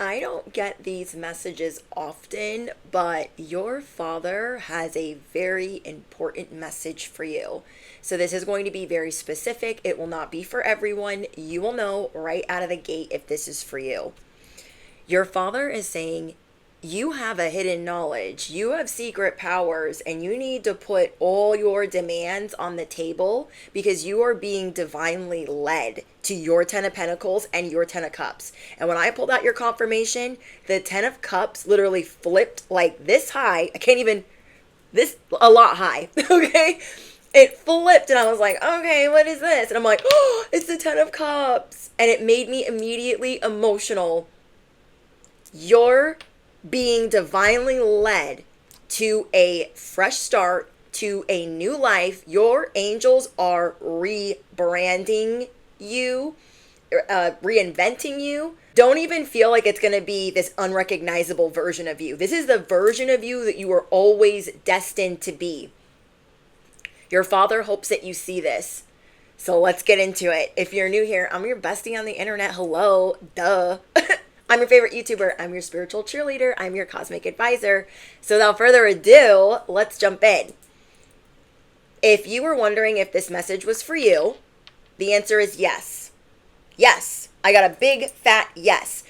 I don't get these messages often, but your father has a very important message for you. So, this is going to be very specific. It will not be for everyone. You will know right out of the gate if this is for you. Your father is saying, you have a hidden knowledge, you have secret powers, and you need to put all your demands on the table because you are being divinely led to your 10 of Pentacles and your 10 of Cups. And when I pulled out your confirmation, the 10 of Cups literally flipped like this high. I can't even, this, a lot high, okay? It flipped and I was like, okay, what is this? And I'm like, oh, it's the 10 of Cups. And it made me immediately emotional. You're being divinely led to a fresh start, to a new life. Your angels are rebranding you, reinventing you. Don't even feel like it's going to be this unrecognizable version of you. This is the version of you that you were always destined to be. Your father hopes that you see this. So let's get into it. If you're new here, I'm your bestie on the internet. Hello, duh. I'm your favorite YouTuber. I'm your spiritual cheerleader. I'm your cosmic advisor. So without further ado, let's jump in. If you were wondering if this message was for you, the answer is yes. Yes. I got a big fat yes.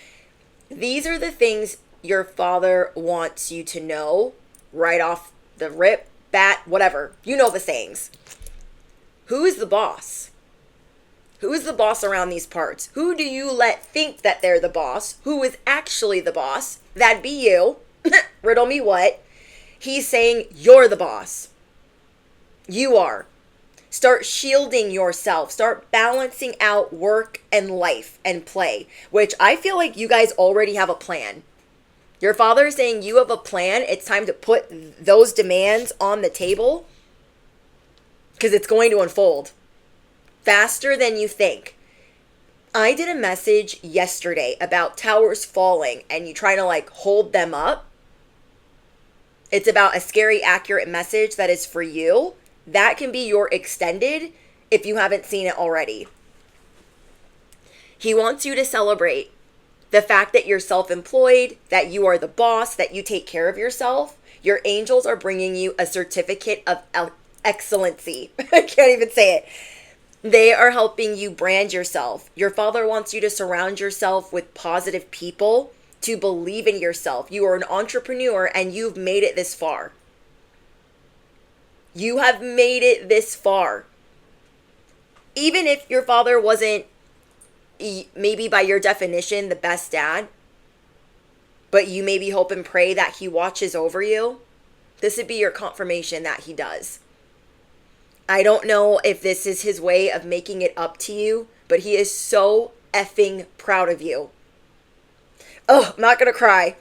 These are the things your father wants you to know right off the rip, bat, whatever. You know the sayings. Who is the boss? Who is the boss around these parts? Who do you let think that they're the boss? Who is actually the boss? That'd be you. Riddle me what? He's saying you're the boss. You are. Start shielding yourself. Start balancing out work and life and play, which I feel like you guys already have a plan. Your father is saying you have a plan. It's time to put those demands on the table because it's going to unfold faster than you think. I did a message yesterday about towers falling and you trying to like hold them up. It's about a scary, accurate message that is for you. That can be your extended if you haven't seen it already. He wants you to celebrate the fact that you're self-employed, that you are the boss, that you take care of yourself. Your angels are bringing you a certificate of excellency. I can't even say it. They are helping you brand yourself. Your father wants you to surround yourself with positive people, to believe in yourself. You are an entrepreneur and you've made it this far. You have made it this far. Even if your father wasn't, maybe by your definition, the best dad, but you maybe hope and pray that he watches over you, this would be your confirmation that he does. I don't know if this is his way of making it up to you, but he is so effing proud of you. Oh, I'm not going to cry.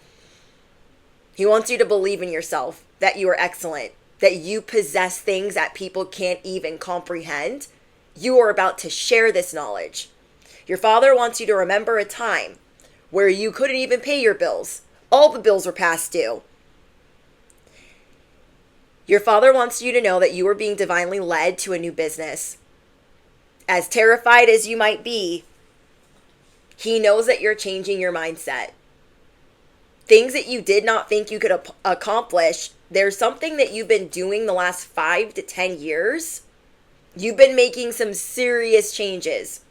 He wants you to believe in yourself, that you are excellent, that you possess things that people can't even comprehend. You are about to share this knowledge. Your father wants you to remember a time where you couldn't even pay your bills. All the bills were past due. Your father wants you to know that you are being divinely led to a new business. As terrified as you might be, he knows that you're changing your mindset. Things that you did not think you could accomplish, there's something that you've been doing the last 5 to 10 years. You've been making some serious changes.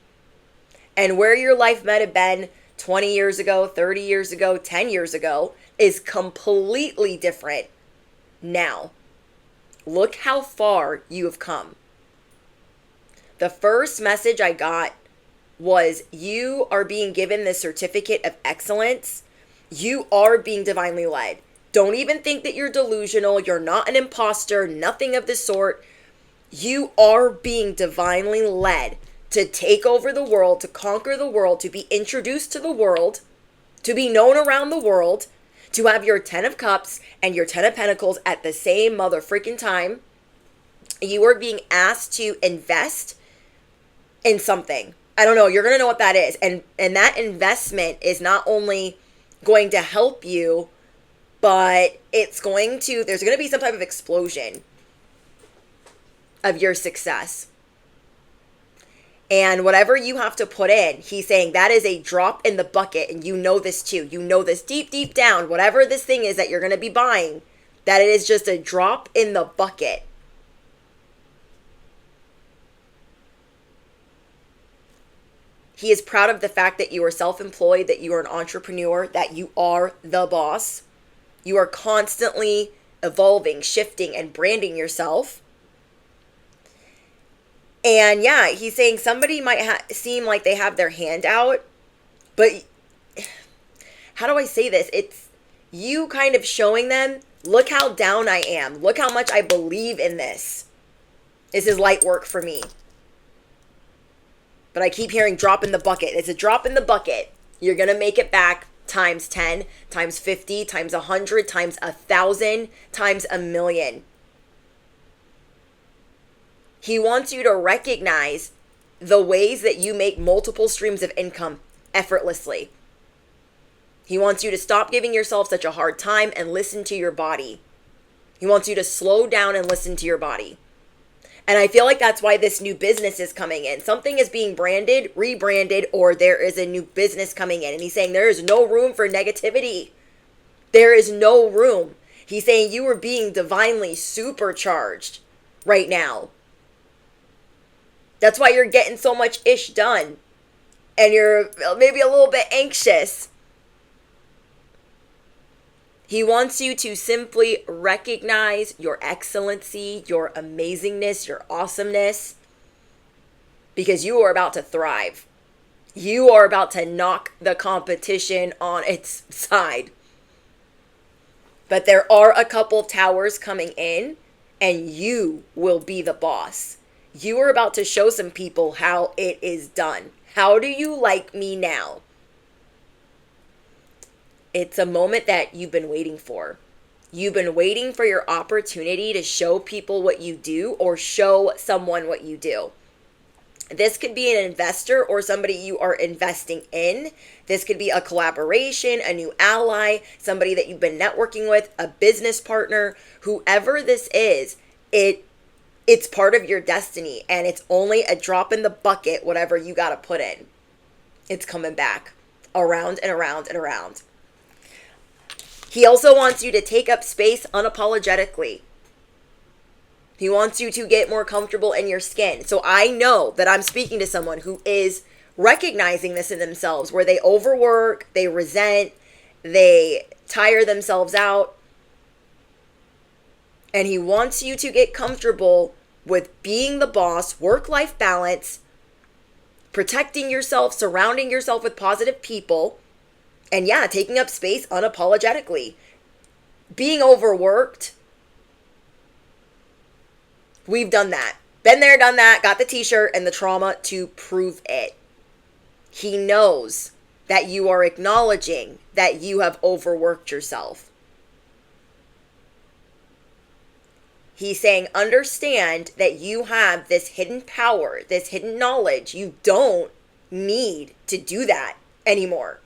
And where your life might have been 20 years ago, 30 years ago, 10 years ago is completely different now. Look how far you have come. The first message I got was you are being given the certificate of excellence. You are being divinely led. Don't even think that you're delusional. You're not an imposter, nothing of the sort. You are being divinely led to take over the world, to conquer the world, to be introduced to the world, to be known around the world, to have your 10 of Cups and your 10 of Pentacles at the same mother freaking time. You are being asked to invest in something. I don't know. You're going to know what that is. And that investment is not only going to help you, but there's going to be some type of explosion of your success. And whatever you have to put in, he's saying that is a drop in the bucket. And you know this too. You know this deep, deep down. Whatever this thing is that you're going to be buying, that it is just a drop in the bucket. He is proud of the fact that you are self-employed, that you are an entrepreneur, that you are the boss. You are constantly evolving, shifting, and branding yourself. And yeah, he's saying somebody might seem like they have their hand out, but how do I say this? It's you kind of showing them, look how down I am. Look how much I believe in this. This is light work for me. But I keep hearing drop in the bucket. It's a drop in the bucket. You're going to make it back times 10, times 50, times 100, times 1,000, times 1,000,000. He wants you to recognize the ways that you make multiple streams of income effortlessly. He wants you to stop giving yourself such a hard time and listen to your body. He wants you to slow down and listen to your body. And I feel like that's why this new business is coming in. Something is being branded, rebranded, or there is a new business coming in. And he's saying there is no room for negativity. There is no room. He's saying you are being divinely supercharged right now. That's why you're getting so much ish done. And you're maybe a little bit anxious. He wants you to simply recognize your excellency, your amazingness, your awesomeness, because you are about to thrive. You are about to knock the competition on its side. But there are a couple towers coming in, and you will be the boss. You are about to show some people how it is done. How do you like me now? It's a moment that you've been waiting for. You've been waiting for your opportunity to show people what you do or show someone what you do. This could be an investor or somebody you are investing in. This could be a collaboration, a new ally, somebody that you've been networking with, a business partner. Whoever this is, it's part of your destiny, and it's only a drop in the bucket, whatever you got to put in. It's coming back around and around and around. He also wants you to take up space unapologetically. He wants you to get more comfortable in your skin. So I know that I'm speaking to someone who is recognizing this in themselves, where they overwork, they resent, they tire themselves out. And he wants you to get comfortable with being the boss, work-life balance, protecting yourself, surrounding yourself with positive people, and yeah, taking up space unapologetically. Being overworked, we've done that. Been there, done that, got the t-shirt and the trauma to prove it. He knows that you are acknowledging that you have overworked yourself. He's saying, understand that you have this hidden power, this hidden knowledge. You don't need to do that anymore.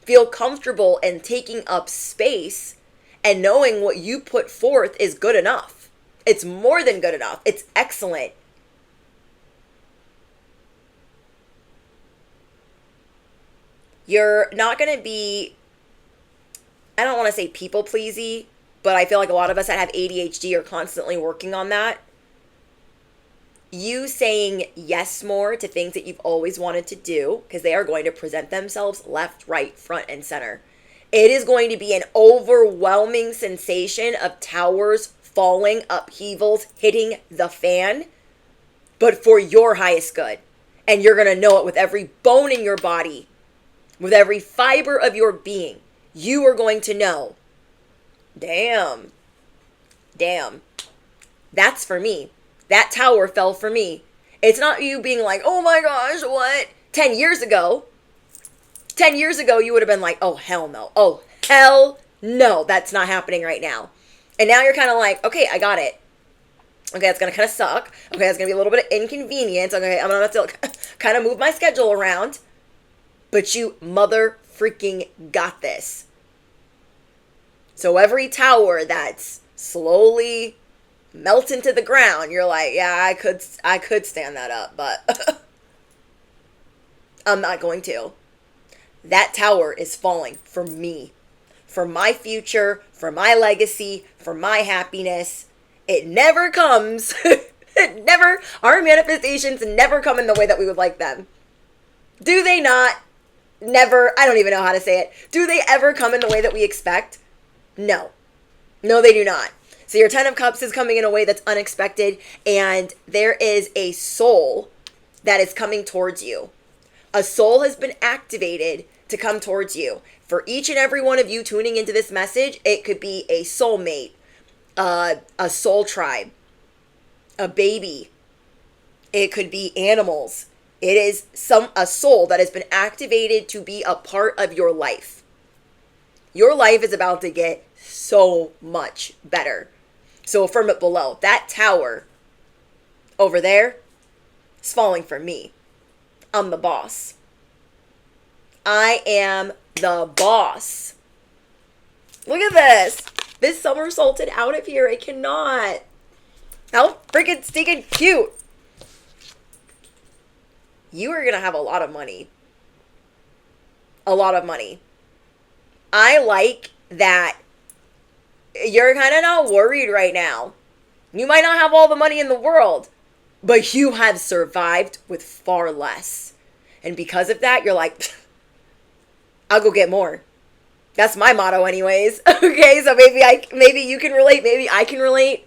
Feel comfortable in taking up space and knowing what you put forth is good enough. It's more than good enough. It's excellent. You're not going to be, I don't want to say people pleasy, but I feel like a lot of us that have ADHD are constantly working on that. You saying yes more to things that you've always wanted to do, because they are going to present themselves left, right, front, and center. It is going to be an overwhelming sensation of towers falling, upheavals, hitting the fan, but for your highest good. And you're going to know it with every bone in your body, with every fiber of your being. You are going to know, damn, that's for me. That tower fell for me. It's not you being like, oh my gosh, what? 10 years ago, you would have been like, oh, hell no. Oh, hell no. That's not happening right now. And now you're kind of like, okay, I got it. Okay, that's going to kind of suck. Okay, that's going to be a little bit of inconvenience. Okay, I'm going to have to kind of move my schedule around. But you mother freaking got this. So every tower that's slowly melt into the ground, you're like, yeah, I could stand that up, but I'm not going to. That tower is falling for me, for my future, for my legacy, for my happiness. It never comes. It never, our manifestations never come in the way that we would like them. Do they not? Never. I don't even know how to say it. Do they ever come in the way that we expect? No. No, they do not. So your 10 of Cups is coming in a way that's unexpected, and there is a soul that is coming towards you. A soul has been activated to come towards you. For each and every one of you tuning into this message, it could be a soulmate, a soul tribe, a baby. It could be animals. It is a soul that has been activated to be a part of your life. Your life is about to get so much better. So affirm it below. That tower over there is falling for me. I'm the boss. I am the boss. Look at this. This somersaulted out of here. I cannot. How freaking stinking cute. You are going to have a lot of money. A lot of money. I like that you're kind of not worried right now. You might not have all the money in the world, but you have survived with far less. And because of that, you're like, I'll go get more. That's my motto anyways. Okay, so maybe you can relate, maybe I can relate.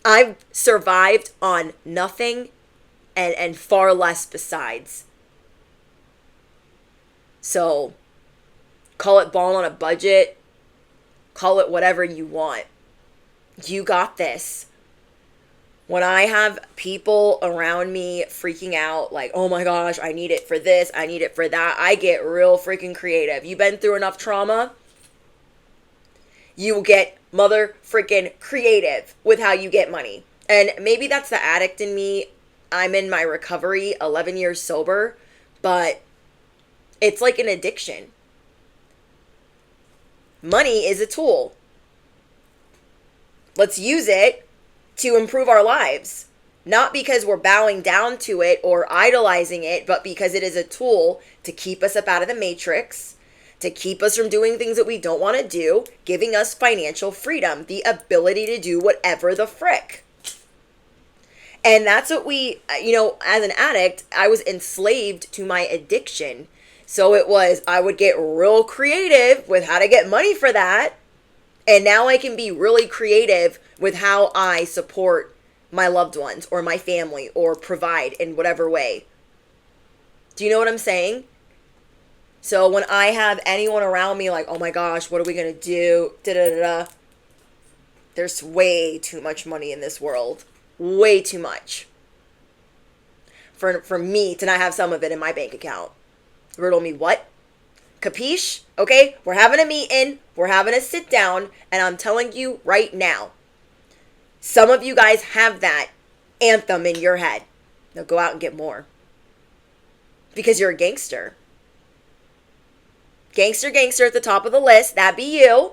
I've survived on nothing and far less besides. So, call it ball on a budget. Call it whatever you want. You got this. When I have people around me freaking out, like, oh my gosh, I need it for this, I need it for that, I get real freaking creative. You've been through enough trauma, you will get mother freaking creative with how you get money. And maybe that's the addict in me. I'm in my recovery, 11 years sober, but it's like an addiction. Money is a tool. Let's use it to improve our lives. Not because we're bowing down to it or idolizing it, but because it is a tool to keep us up out of the matrix, to keep us from doing things that we don't want to do, giving us financial freedom, the ability to do whatever the frick. And that's what as an addict, I was enslaved to my addiction. So I would get real creative with how to get money for that. And now I can be really creative with how I support my loved ones or my family or provide in whatever way. Do you know what I'm saying? So when I have anyone around me like, oh my gosh, what are we going to do? There's way too much money in this world. Way too much. For me to not have some of it in my bank account. Riddle me what? Capiche? Okay, we're having a meeting, we're having a sit down, and I'm telling you right now, some of you guys have that anthem in your head. Now go out and get more. Because you're a gangster. Gangster at the top of the list, that be you.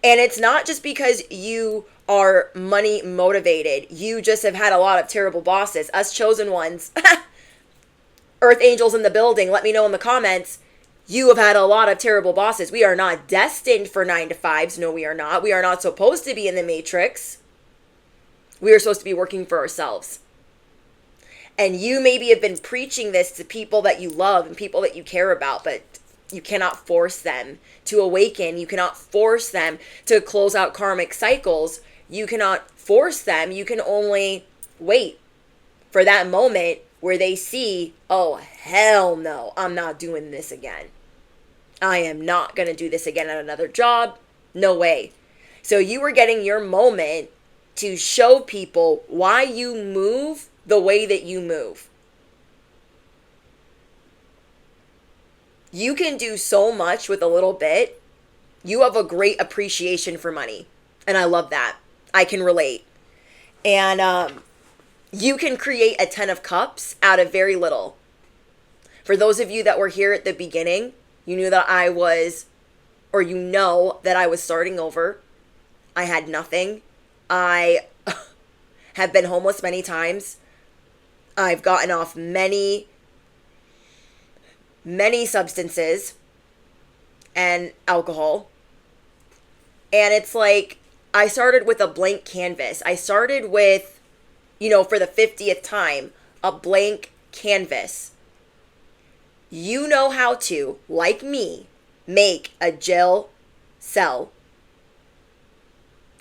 And it's not just because you are money motivated. You just have had a lot of terrible bosses. Us chosen ones. Earth angels in the building, let me know in the comments. You have had a lot of terrible bosses. We are not destined for 9 to 5s. No, we are not. We are not supposed to be in the matrix. We are supposed to be working for ourselves. And you maybe have been preaching this to people that you love and people that you care about, but you cannot force them to awaken. You cannot force them to close out karmic cycles. You cannot force them. You can only wait for that moment where they see, oh, hell no, I'm not doing this again. I am not going to do this again at another job. No way. So you were getting your moment to show people why you move the way that you move. You can do so much with a little bit. You have a great appreciation for money. And I love that. I can relate. And you can create a 10 of Cups out of very little. For those of you that were here at the beginning, you knew that I was starting over. I had nothing. I have been homeless many times. I've gotten off many, many substances and alcohol. And it's like, I started with a blank canvas. I started with, for the 50th time, a blank canvas. You know how to, like me, make a jail cell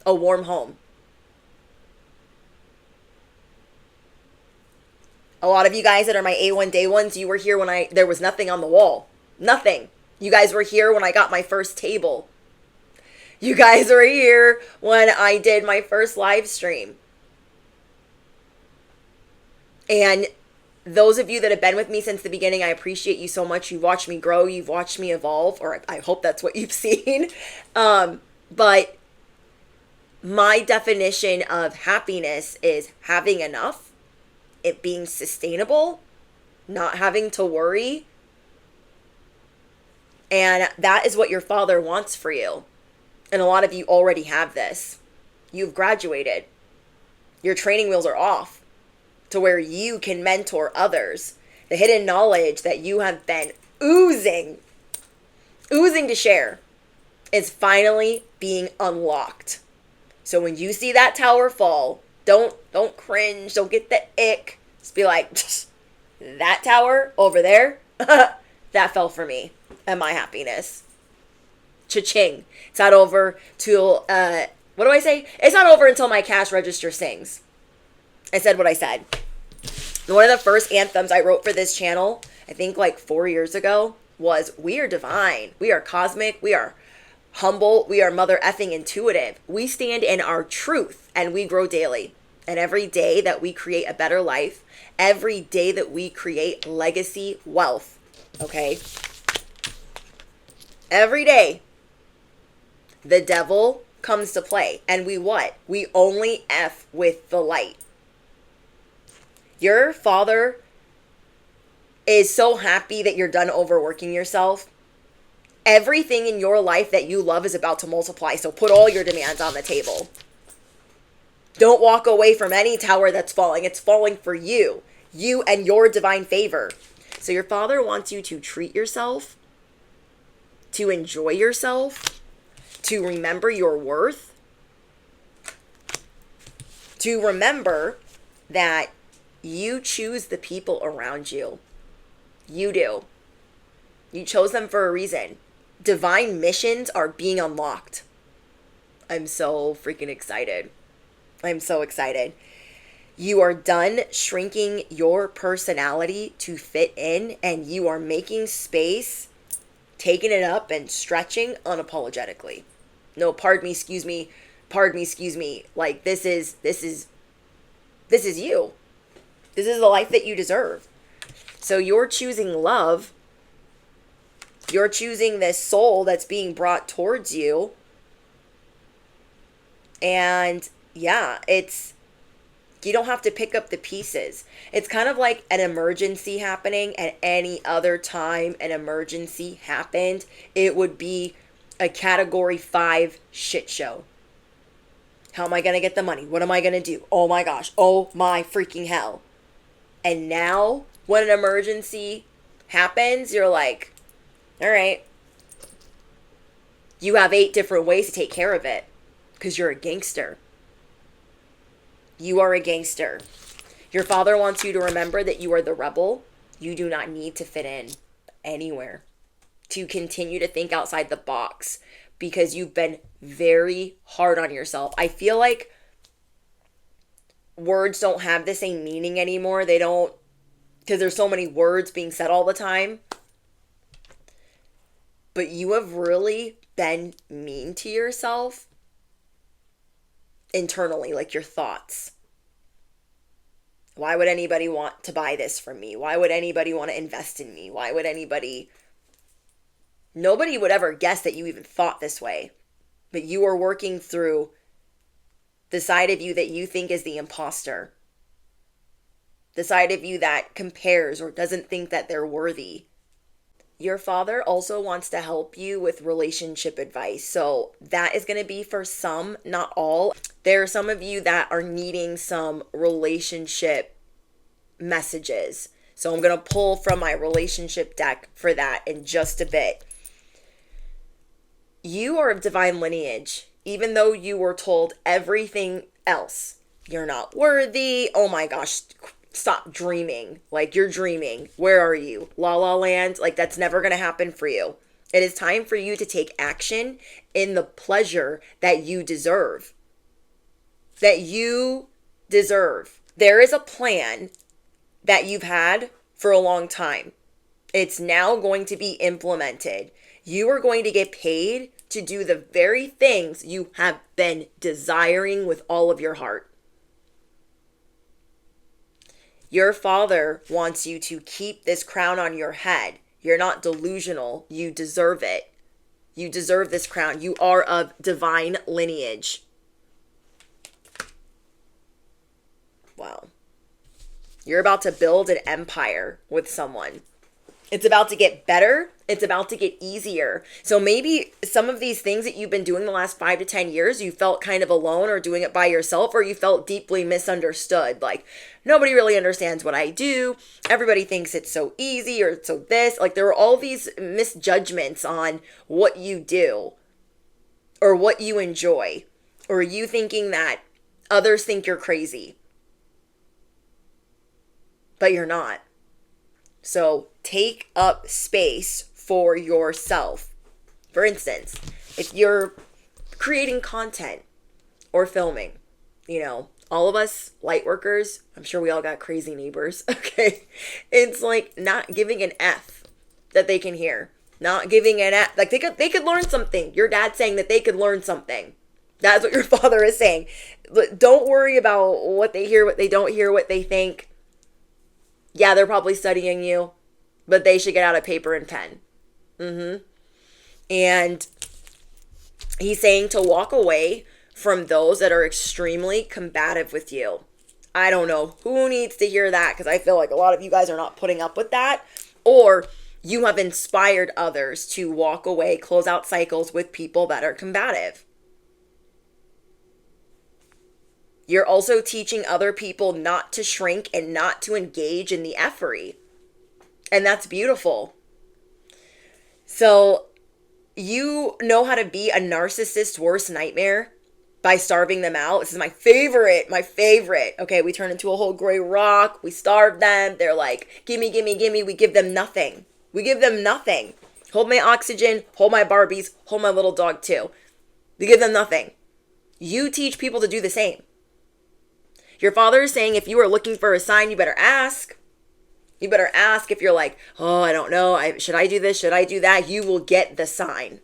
a warm home. A lot of you guys that are my A1 day ones, you were here when there was nothing on the wall. Nothing. You guys were here when I got my first table. You guys were here when I did my first live stream. And those of you that have been with me since the beginning, I appreciate you so much. You've watched me grow. You've watched me evolve, or I hope that's what you've seen. But my definition of happiness is having enough, it being sustainable, not having to worry. And that is what your Father wants for you. And a lot of you already have this. You've graduated. Your training wheels are off to where you can mentor others. The hidden knowledge that you have been oozing to share is finally being unlocked. So when you see that tower fall, don't cringe, don't get the ick. Just be like, that tower over there, that fell for me and my happiness. Cha-ching. It's not over till, what do I say? It's not over until my cash register sings. I said what I said. One of the first anthems I wrote for this channel, I think like 4 years ago, was we are divine. We are cosmic. We are humble. We are mother effing intuitive. We stand in our truth and we grow daily. And every day that we create a better life, every day that we create legacy wealth, okay? Every day, the devil comes to play. And we what? We only F with the light. Your Father is so happy that you're done overworking yourself. Everything in your life that you love is about to multiply. So put all your demands on the table. Don't walk away from any tower that's falling. It's falling for you. You and your divine favor. So your Father wants you to treat yourself, to enjoy yourself, to remember your worth, to remember that you choose the people around you. You do. You chose them for a reason. Divine missions are being unlocked. I'm so freaking excited. I'm so excited. You are done shrinking your personality to fit in, and you are making space, taking it up and stretching unapologetically. No, pardon me, excuse me. Like this is you. This is the life that you deserve. So you're choosing love. You're choosing this soul that's being brought towards you. And yeah, you don't have to pick up the pieces. It's kind of like an emergency happening, and any other time an emergency happened, it would be a category 5 shit show. How am I going to get the money? What am I going to do? Oh my gosh. Oh my freaking hell. And now when an emergency happens, you're like, all right. You have 8 different ways to take care of it because you're a gangster. You are a gangster. Your Father wants you to remember that you are the rebel. You do not need to fit in anywhere. To continue to think outside the box because you've been very hard on yourself. I feel like words don't have the same meaning anymore. They don't, because there's so many words being said all the time. But you have really been mean to yourself internally, like your thoughts. Why would anybody want to buy this from me? Why would anybody want to invest in me? Why would nobody would ever guess that you even thought this way. But you are working through the side of you that you think is the imposter. The side of you that compares or doesn't think that they're worthy. Your Father also wants to help you with relationship advice. So that is going to be for some, not all. There are some of you that are needing some relationship messages. So I'm going to pull from my relationship deck for that in just a bit. You are of divine lineage, even though you were told everything else. You're not worthy. Oh my gosh, stop dreaming. Like, you're dreaming. Where are you? La La Land? Like, that's never going to happen for you. It is time for you to take action in the pleasure that you deserve. That you deserve. There is a plan that you've had for a long time. It's now going to be implemented. You are going to get paid to do the very things you have been desiring with all of your heart. Your Father wants you to keep this crown on your head. You're not delusional. You deserve it. You deserve this crown. You are of divine lineage. Wow. You're about to build an empire with someone. It's about to get better. It's about to get easier. So maybe some of these things that you've been doing the last 5 to 10 years, you felt kind of alone or doing it by yourself, or you felt deeply misunderstood. Like, nobody really understands what I do. Everybody thinks it's so easy or it's so this. Like, there were all these misjudgments on what you do or what you enjoy, or you thinking that others think you're crazy. But you're not. So take up space for yourself. For instance, if you're creating content or filming, all of us light workers, I'm sure we all got crazy neighbors, okay? It's like not giving an F that they can hear. Not giving an F. Like, they could learn something. Your dad's saying that they could learn something. That's what your father is saying. Don't worry about what they hear, what they don't hear, what they think. Yeah, they're probably studying you, but they should get out a paper and pen. And he's saying to walk away from those that are extremely combative with you. I don't know who needs to hear that, because I feel like a lot of you guys are not putting up with that, or you have inspired others to walk away, close out cycles with people that are combative. You're also teaching other people not to shrink and not to engage in the effery. And that's beautiful. So you know how to be a narcissist's worst nightmare by starving them out. This is my favorite. Okay, we turn into a whole gray rock. We starve them. They're like, gimme, gimme, gimme. We give them nothing. Hold my oxygen, hold my Barbies, hold my little dog too. We give them nothing. You teach people to do the same. Your father is saying if you are looking for a sign, you better ask. You better ask. If you're like, oh, I don't know. Should I do this? Should I do that? You will get the sign.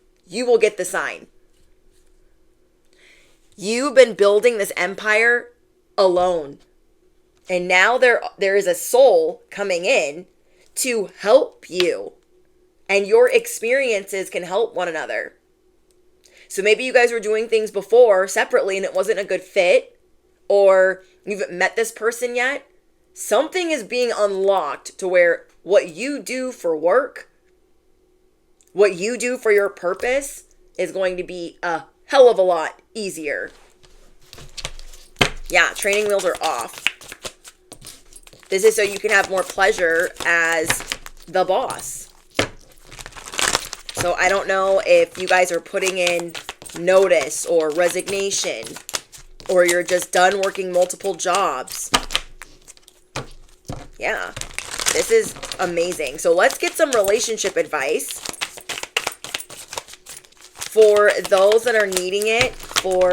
You've been building this empire alone. And now there is a soul coming in to help you. And your experiences can help one another. So maybe you guys were doing things before separately and it wasn't a good fit. Or you haven't met this person yet. Something is being unlocked to where what you do for work, what you do for your purpose is going to be a hell of a lot easier. Yeah, training wheels are off. This is so you can have more pleasure as the boss. So I don't know if you guys are putting in notice or resignation, or you're just done working multiple jobs. Yeah, this is amazing. So let's get some relationship advice for those that are needing it. For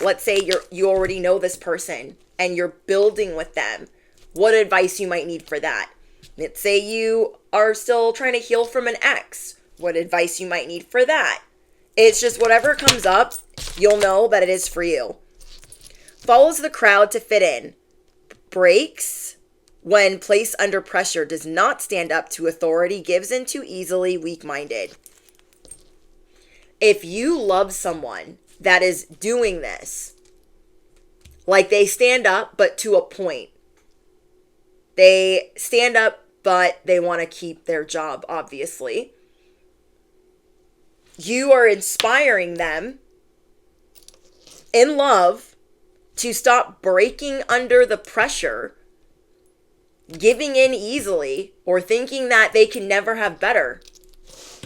let's say you already know this person and you're building with them. What advice you might need for that? Let's say you are still trying to heal from an ex. What advice you might need for that? It's just whatever comes up, you'll know that it is for you. Follows the crowd to fit in. Breaks when placed under pressure. Does not stand up to authority. Gives in too easily. Weak-minded. If you love someone that is doing this, like they stand up, but to a point. They stand up, but they want to keep their job, obviously. You are inspiring them in love to stop breaking under the pressure giving in easily or thinking that they can never have better.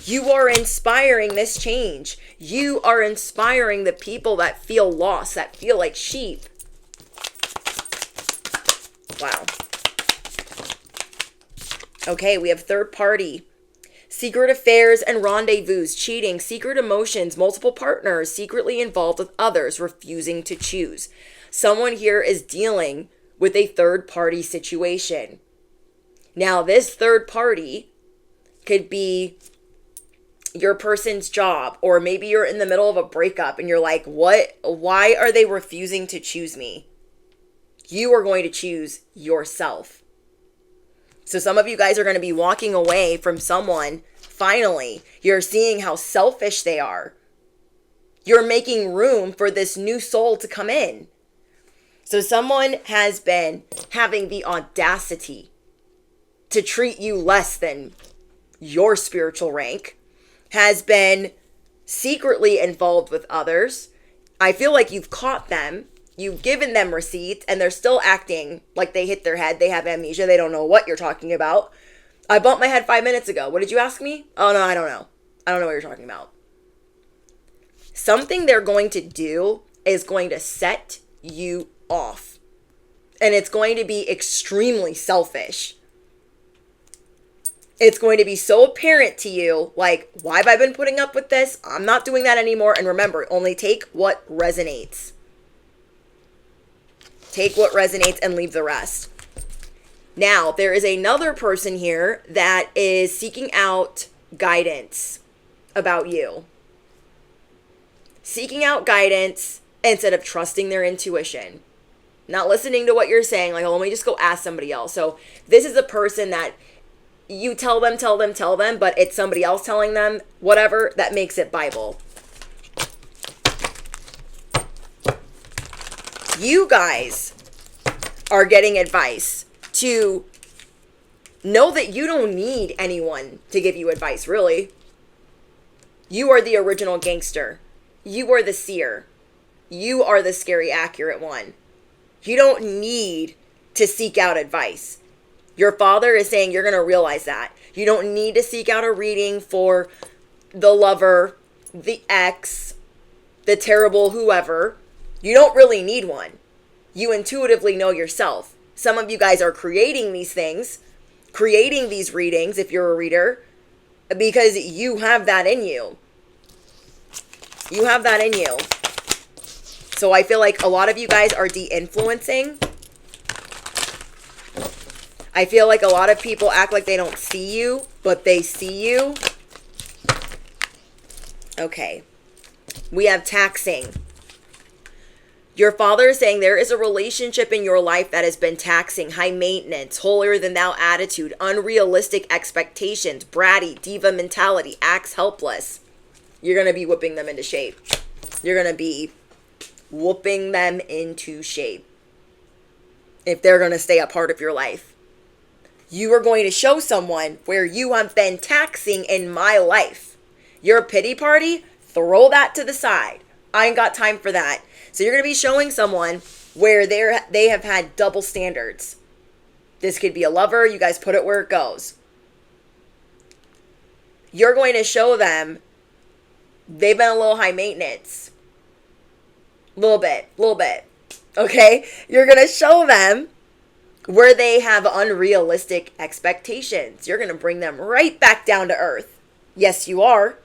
You are inspiring this change. You are inspiring the people that feel lost, that feel like sheep. Wow. Okay, we have third party. Secret affairs and rendezvous, cheating, secret emotions, multiple partners, secretly involved with others, refusing to choose. Someone here is dealing with a third party situation. Now, this third party could be your person's job, or maybe you're in the middle of a breakup and you're like, what? Why are they refusing to choose me? You are going to choose yourself. So some of you guys are going to be walking away from someone. Finally, you're seeing how selfish they are. You're making room for this new soul to come in. So someone has been having the audacity to treat you less than your spiritual rank, has been secretly involved with others. I feel like you've caught them. You've given them receipts and they're still acting like they hit their head. They have amnesia. They don't know what you're talking about. I bumped my head 5 minutes ago. What did you ask me? Oh, no, I don't know. I don't know what you're talking about. Something they're going to do is going to set you off. And it's going to be extremely selfish. It's going to be so apparent to you, like, why have I been putting up with this? I'm not doing that anymore. And remember, only take what resonates. Take what resonates and leave the rest. Now, there is another person here that is seeking out guidance about you. Seeking out guidance instead of trusting their intuition. Not listening to what you're saying, like, oh, let me just go ask somebody else. So this is a person that you tell them, but it's somebody else telling them, whatever, that makes it Bible. You guys are getting advice to know that you don't need anyone to give you advice, really. You are the original gangster. You are the seer. You are the scary, accurate one. You don't need to seek out advice. Your father is saying you're going to realize that. You don't need to seek out a reading for the lover, the ex, the terrible whoever. You don't really need one. You intuitively know yourself. Some of you guys are creating these things, creating these readings if you're a reader, because you have that in you. You have that in you. So I feel like a lot of you guys are de-influencing. I feel like a lot of people act like they don't see you, but they see you. Okay. We have taxing. Your father is saying there is a relationship in your life that has been taxing, high maintenance, holier than thou attitude, unrealistic expectations, bratty, diva mentality, acts helpless. You're going to be whipping them into shape. You're going to be whooping them into shape if they're going to stay a part of your life. You are going to show someone where you have been taxing in my life. Your pity party, throw that to the side. I ain't got time for that. So you're going to be showing someone where they have had double standards. This could be a lover. You guys put it where it goes. You're going to show them they've been a little high maintenance. Little bit. Okay? You're going to show them where they have unrealistic expectations. You're going to bring them right back down to earth. Yes, you are.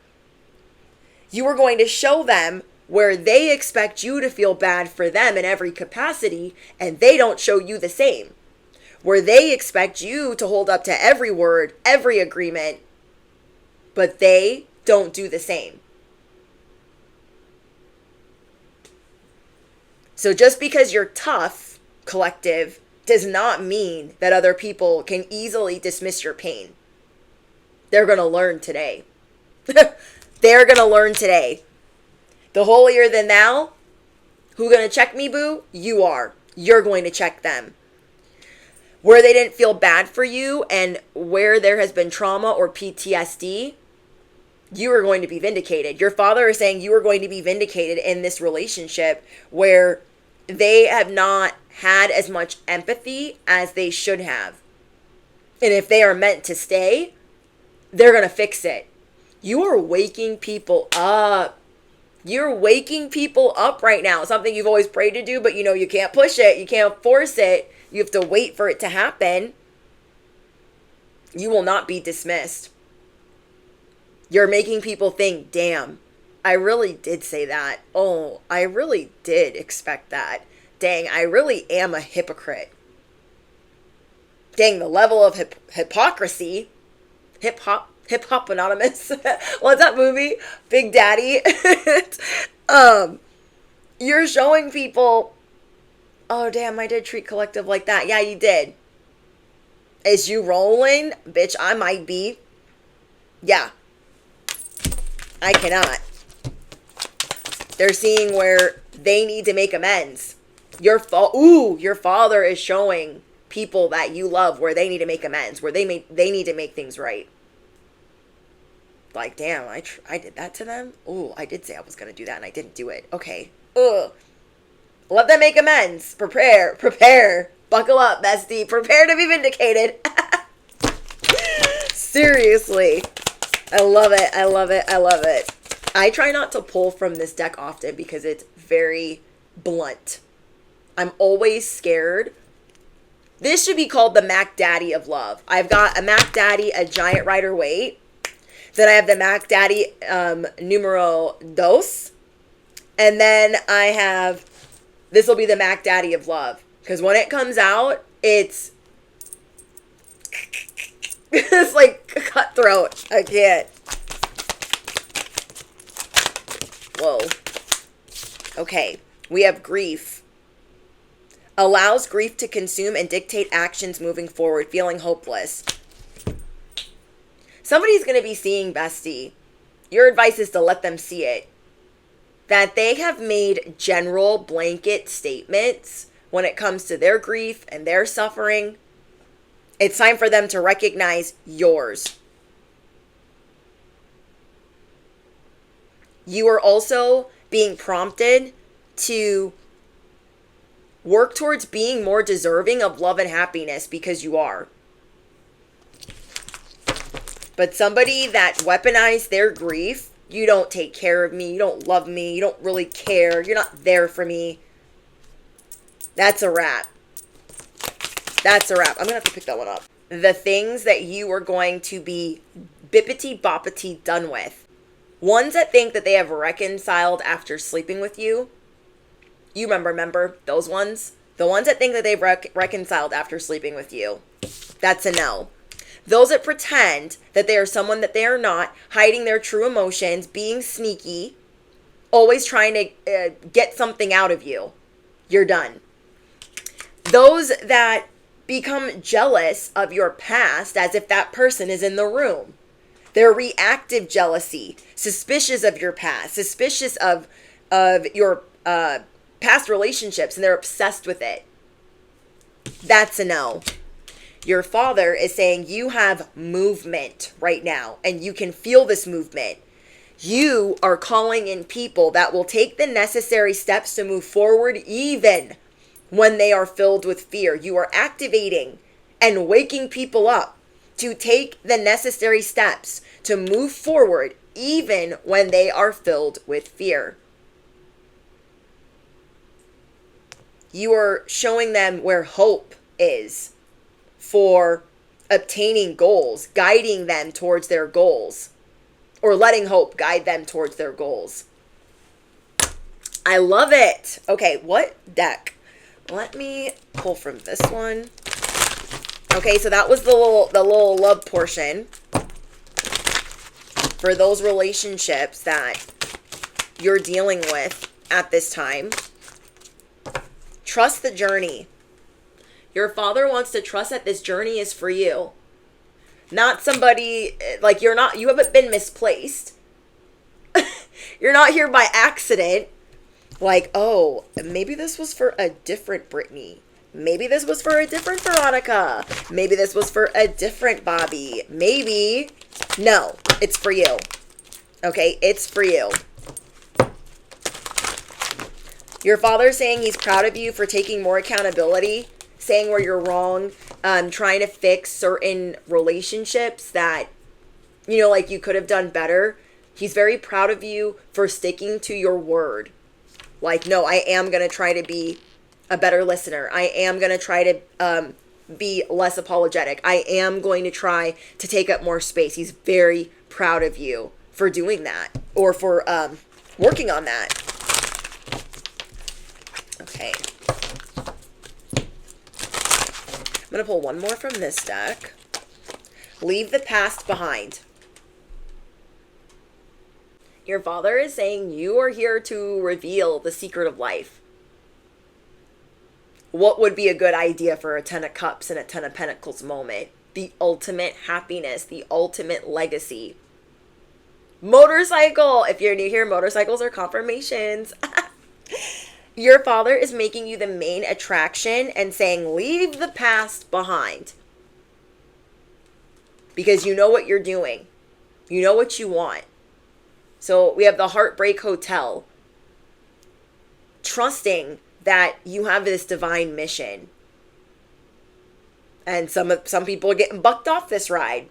You are going to show them where they expect you to feel bad for them in every capacity, and they don't show you the same. Where they expect you to hold up to every word, every agreement, but they don't do the same. So just because you're tough, collective, does not mean that other people can easily dismiss your pain. They're going to learn today. They're going to learn today. The holier than thou, who going to check me, boo? You are. You're going to check them. Where they didn't feel bad for you and where there has been trauma or PTSD, you are going to be vindicated. Your father is saying you are going to be vindicated in this relationship where they have not had as much empathy as they should have. And if they are meant to stay, they're going to fix it. You are waking people up. You're waking people up right now. Something you've always prayed to do, but you can't push it. You can't force it. You have to wait for it to happen. You will not be dismissed. You're making people think, damn, I really did say that. Oh, I really did expect that. Dang, I really am a hypocrite. Dang, the level of hypocrisy. Hip Hop Anonymous. What's that movie? Big Daddy. You're showing people, oh damn, I did treat collective like that. Yeah, you did. Is you rolling? Bitch, I might be. Yeah. I cannot. They're seeing where they need to make amends. Your father is showing people that you love where they need to make amends, where they need to make things right. Like, damn, I did that to them? Ooh, I did say I was going to do that and I didn't do it. Okay. Ugh. Let them make amends. Prepare. Buckle up, bestie. Prepare to be vindicated. Seriously. I love it. I try not to pull from this deck often because it's very blunt. I'm always scared. This should be called the Mac Daddy of love. I've got a Mac Daddy, a Giant Rider Waite. Then I have the Mac Daddy numero dos. And then I have, this will be the Mac Daddy of love. Because when it comes out, it's like cutthroat. I can't. Whoa. Okay. We have grief. Allows grief to consume and dictate actions moving forward, feeling hopeless. Somebody's going to be seeing, bestie. Your advice is to let them see it. That they have made general blanket statements when it comes to their grief and their suffering. It's time for them to recognize yours. You are also being prompted to work towards being more deserving of love and happiness because you are. But somebody that weaponized their grief, you don't take care of me, you don't love me, you don't really care, you're not there for me. That's a wrap. I'm going to have to pick that one up. The things that you are going to be bippity-boppity done with. Ones that think that they have reconciled after sleeping with you. You remember those ones? The ones that think that they've reconciled after sleeping with you. That's a no. Those that pretend that they are someone that they are not, hiding their true emotions, being sneaky, always trying to get something out of you. You're done. Those that become jealous of your past as if that person is in the room. They're reactive jealousy, suspicious of your past, suspicious of your past relationships, and they're obsessed with it. That's a no. Your father is saying you have movement right now, and you can feel this movement. You are calling in people that will take the necessary steps to move forward even when they are filled with fear. You are activating and waking people up to take the necessary steps to move forward even when they are filled with fear. You are showing them where hope is for obtaining goals, guiding them towards their goals, or letting hope guide them towards their goals. I love it. Okay, what deck? Let me pull from this one. Okay, so that was the little love portion for those relationships that you're dealing with at this time. Trust the journey. Your father wants to trust that this journey is for you. Not somebody, like you haven't been misplaced. You're not here by accident. Like, oh, maybe this was for a different Brittany. Maybe this was for a different Veronica. Maybe this was for a different Bobby. Maybe. No, it's for you. Okay, it's for you. Your father's saying he's proud of you for taking more accountability, saying where you're wrong, trying to fix certain relationships that, like you could have done better. He's very proud of you for sticking to your word. Like, no, I am going to try to be a better listener. I am going to try to be less apologetic. I am going to try to take up more space. He's very proud of you for doing that, or for working on that. Okay. I'm going to pull one more from this deck. Leave the past behind. Your father is saying you are here to reveal the secret of life. What would be a good idea for a Ten of Cups and a Ten of Pentacles moment? The ultimate happiness, the ultimate legacy. Motorcycle! If you're new here, motorcycles are confirmations. Your father is making you the main attraction and saying, leave the past behind. Because you know what you're doing. You know what you want. So we have the Heartbreak Hotel. Trusting that you have this divine mission. And some people are getting bucked off this ride.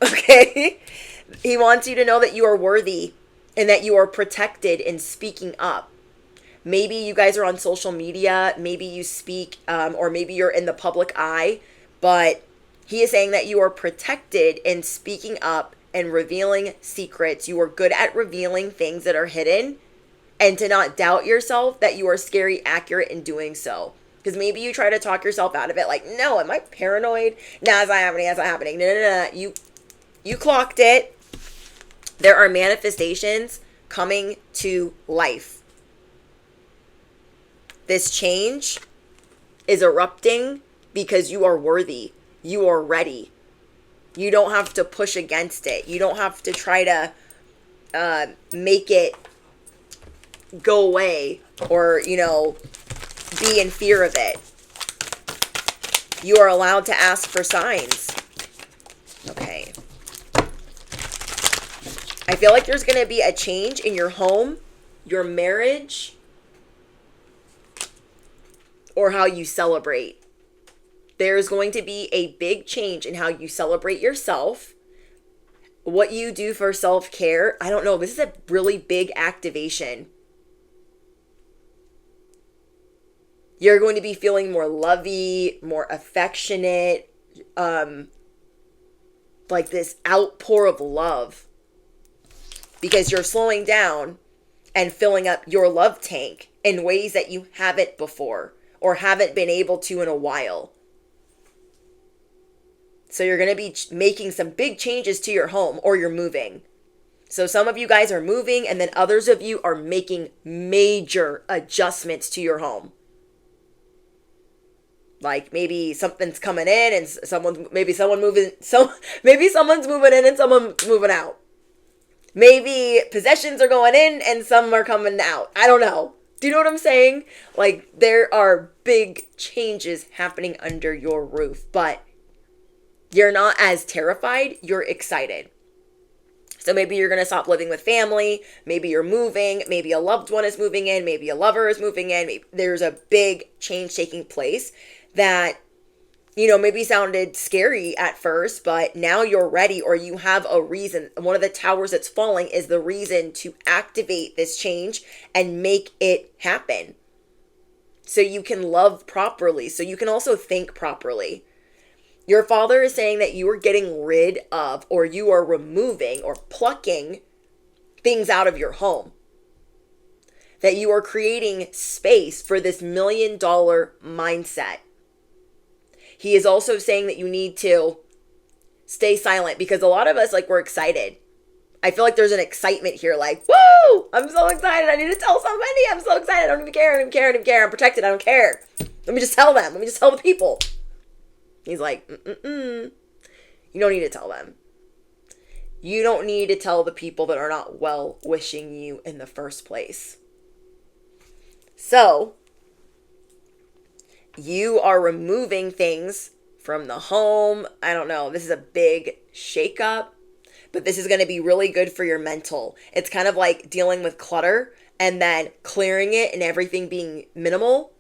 Okay? He wants you to know that you are worthy and that you are protected in speaking up. Maybe you guys are on social media. Maybe you speak, or maybe you're in the public eye. But he is saying that you are protected in speaking up and revealing secrets. You are good at revealing things that are hidden, and to not doubt yourself that you are scary accurate in doing so. Because maybe you try to talk yourself out of it, like, no, am I paranoid? No, it's not happening, it's not happening. No. You clocked it. There are manifestations coming to life. This change is erupting because you are worthy. You are ready. You don't have to push against it. You don't have to try to make it go away or, be in fear of it. You are allowed to ask for signs. Okay. I feel like there's going to be a change in your home, your marriage, or how you celebrate. There's going to be a big change in how you celebrate yourself, what you do for self-care. I don't know. This is a really big activation. You're going to be feeling more lovey, more affectionate, like this outpour of love. Because you're slowing down and filling up your love tank in ways that you haven't before or haven't been able to in a while. So you're going to be making some big changes to your home, or you're moving. So some of you guys are moving, and then others of you are making major adjustments to your home. Like maybe something's coming in and someone's moving in and someone's moving out. Maybe possessions are going in and some are coming out. I don't know. Do you know what I'm saying? Like, there are big changes happening under your roof, but you're not as terrified. You're excited. So maybe you're going to stop living with family. Maybe you're moving. Maybe a loved one is moving in. Maybe a lover is moving in. Maybe there's a big change taking place that, maybe sounded scary at first, but now you're ready, or you have a reason. One of the towers that's falling is the reason to activate this change and make it happen. So you can love properly. So you can also think properly. Your father is saying that you are getting rid of, or you are removing or plucking things out of your home. That you are creating space for this $1 million mindset. He is also saying that you need to stay silent, because a lot of us, we're excited. I feel like there's an excitement here, woo! I'm so excited. I need to tell somebody. I'm so excited. I don't even care. I'm protected. I don't care. Let me just tell them. Let me just tell the people. He's like, You don't need to tell them. You don't need to tell the people that are not well wishing you in the first place. So, you are removing things from the home. I don't know. This is a big shakeup, but this is going to be really good for your mental. It's kind of like dealing with clutter and then clearing it and everything being minimal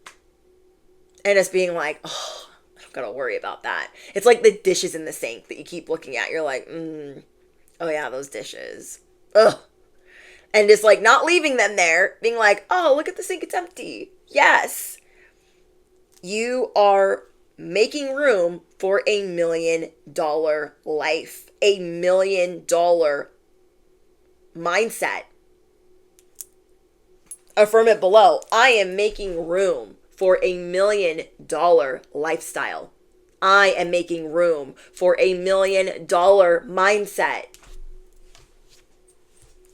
and just being like, oh, I gotta worry about that. It's like the dishes in the sink that you keep looking at. You're like, oh yeah, those dishes. Ugh. And just like not leaving them there, being like, oh, look at the sink, it's empty. Yes. You are making room for $1 million life, $1 million mindset. Affirm it below. I am making room for $1 million lifestyle. I am making room for $1 million mindset.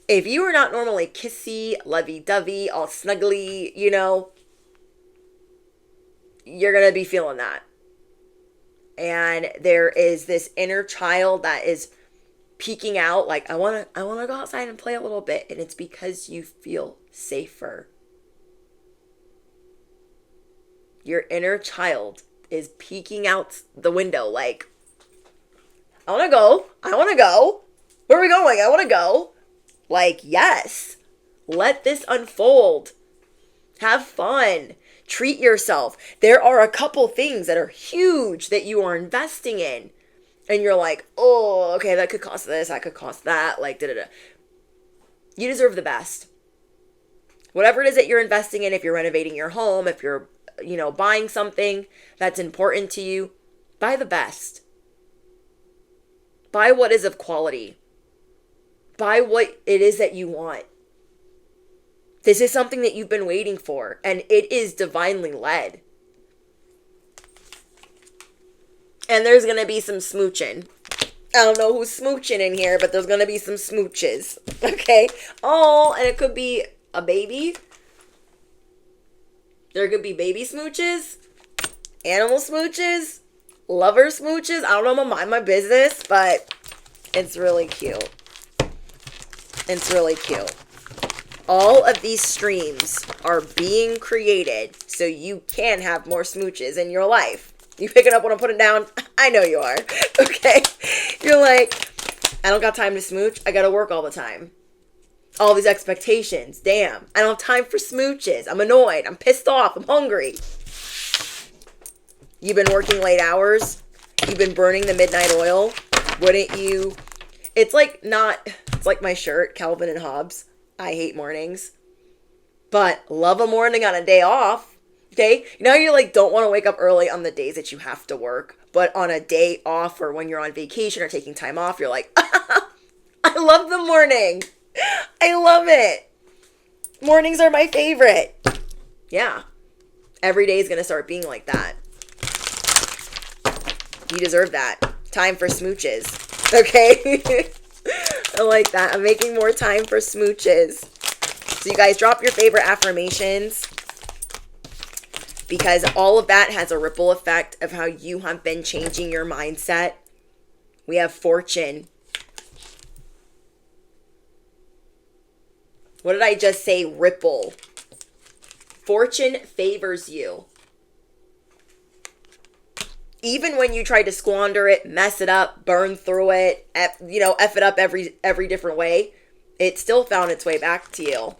If you are not normally kissy, lovey-dovey, all snuggly, you're going to be feeling that. And there is this inner child that is peeking out like, I want to go outside and play a little bit. And it's because you feel safer. Your inner child is peeking out the window like, I want to go. Where are we going? I want to go. Like, yes, let this unfold. Have fun. Treat yourself. There are a couple things that are huge that you are investing in. And you're like, oh, okay, that could cost this. That could cost that. Like, da-da-da. You deserve the best. Whatever it is that you're investing in, if you're renovating your home, if you're, buying something that's important to you, buy the best. Buy what is of quality. Buy what it is that you want. This is something that you've been waiting for, and it is divinely led. And there's going to be some smooching. I don't know who's smooching in here, but there's going to be some smooches. Okay? Oh, and it could be a baby. There could be baby smooches, animal smooches, lover smooches. I don't know, I'm going to mind my business, but it's really cute. It's really cute. All of these streams are being created so you can have more smooches in your life. You picking up what I'm putting down? I know you are. Okay? You're like, I don't got time to smooch. I got to work all the time. All these expectations. Damn. I don't have time for smooches. I'm annoyed. I'm pissed off. I'm hungry. You've been working late hours. You've been burning the midnight oil. Wouldn't you? It's like my shirt, Calvin and Hobbes. I hate mornings. But love a morning on a day off. Okay? You like don't want to wake up early on the days that you have to work. But on a day off or when you're on vacation or taking time off, you're like, I love the morning. I love it. Mornings are my favorite. Yeah. Every day is going to start being like that. You deserve that. Time for smooches. Okay? I like that. I'm making more time for smooches. So you guys drop your favorite affirmations, because all of that has a ripple effect of how you have been changing your mindset. We have fortune. What did I just say? Ripple. Fortune favors you. Even when you try to squander it, mess it up, burn through it, F it up every different way, it still found its way back to you.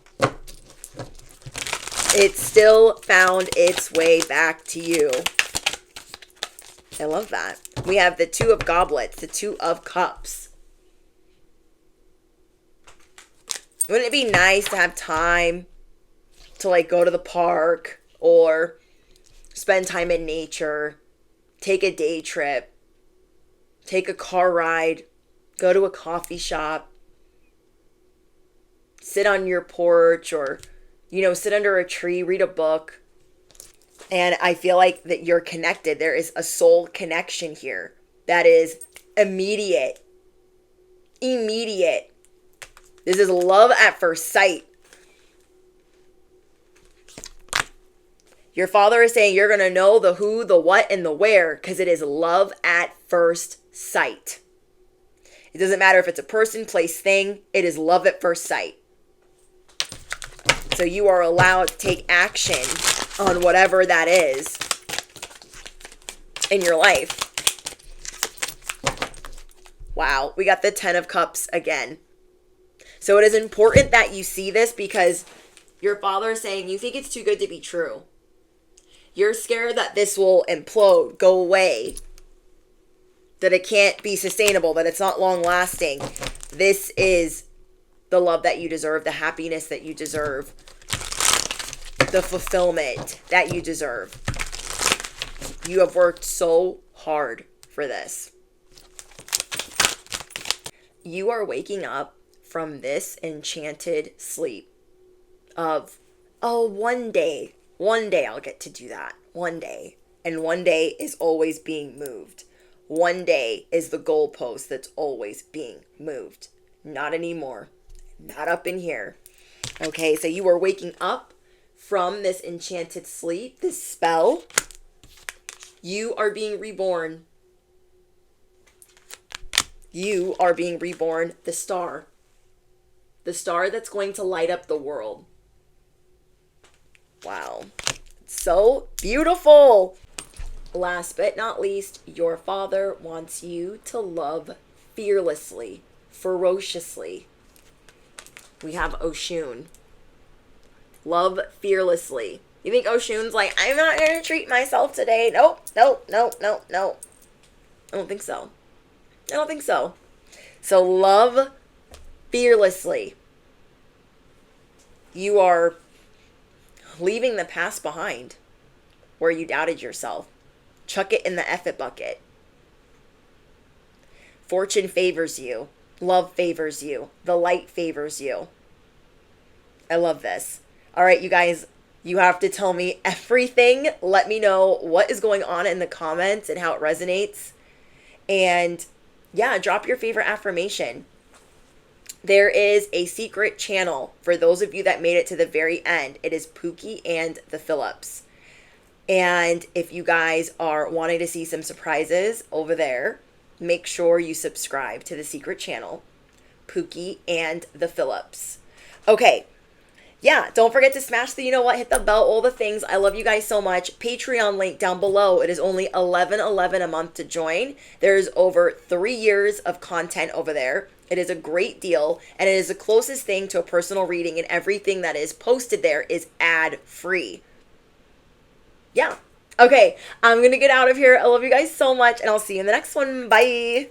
It still found its way back to you. I love that. We have the 2 of goblets, the 2 of cups. Wouldn't it be nice to have time to go to the park or spend time in nature? Take a day trip, take a car ride, go to a coffee shop, sit on your porch or, sit under a tree, read a book. And I feel like that you're connected. There is a soul connection here that is immediate. Immediate. This is love at first sight. Your father is saying you're going to know the who, the what, and the where, because it is love at first sight. It doesn't matter if it's a person, place, thing. It is love at first sight. So you are allowed to take action on whatever that is in your life. Wow, we got the 10 of Cups again. So it is important that you see this, because your father is saying you think it's too good to be true. You're scared that this will implode, go away, that it can't be sustainable, that it's not long lasting. This is the love that you deserve, the happiness that you deserve, the fulfillment that you deserve. You have worked so hard for this. You are waking up from this enchanted sleep of, oh, one day I'll get to do that. One day. And one day is always being moved. One day is the goalpost that's always being moved. Not anymore. Not up in here. Okay, so you are waking up from this enchanted sleep, this spell. You are being reborn. You are being reborn, the star. The star that's going to light up the world. Wow. So beautiful. Last but not least, your father wants you to love fearlessly, ferociously. We have Oshun. Love fearlessly. You think Oshun's like, I'm not going to treat myself today? Nope. I don't think so. So love fearlessly. You are leaving the past behind where you doubted yourself. Chuck it in the F it bucket. Fortune favors you. Love favors you. The light favors you. I love this. All right, you guys, you have to tell me everything. Let me know what is going on in the comments and how it resonates. And yeah, drop your favorite affirmation. There is a secret channel for those of you that made it to the very end. It is Pookie and the Phillips. And if you guys are wanting to see some surprises over there, make sure you subscribe to the secret channel, Pookie and the Phillips. Okay. Yeah, don't forget to smash the you know what, hit the bell, all the things. I love you guys so much. Patreon link down below. It is only $11.11 a month to join. There's over 3 years of content over there. It is a great deal, and it is the closest thing to a personal reading, and everything that is posted there is ad-free. Yeah. Okay, I'm going to get out of here. I love you guys so much, and I'll see you in the next one. Bye.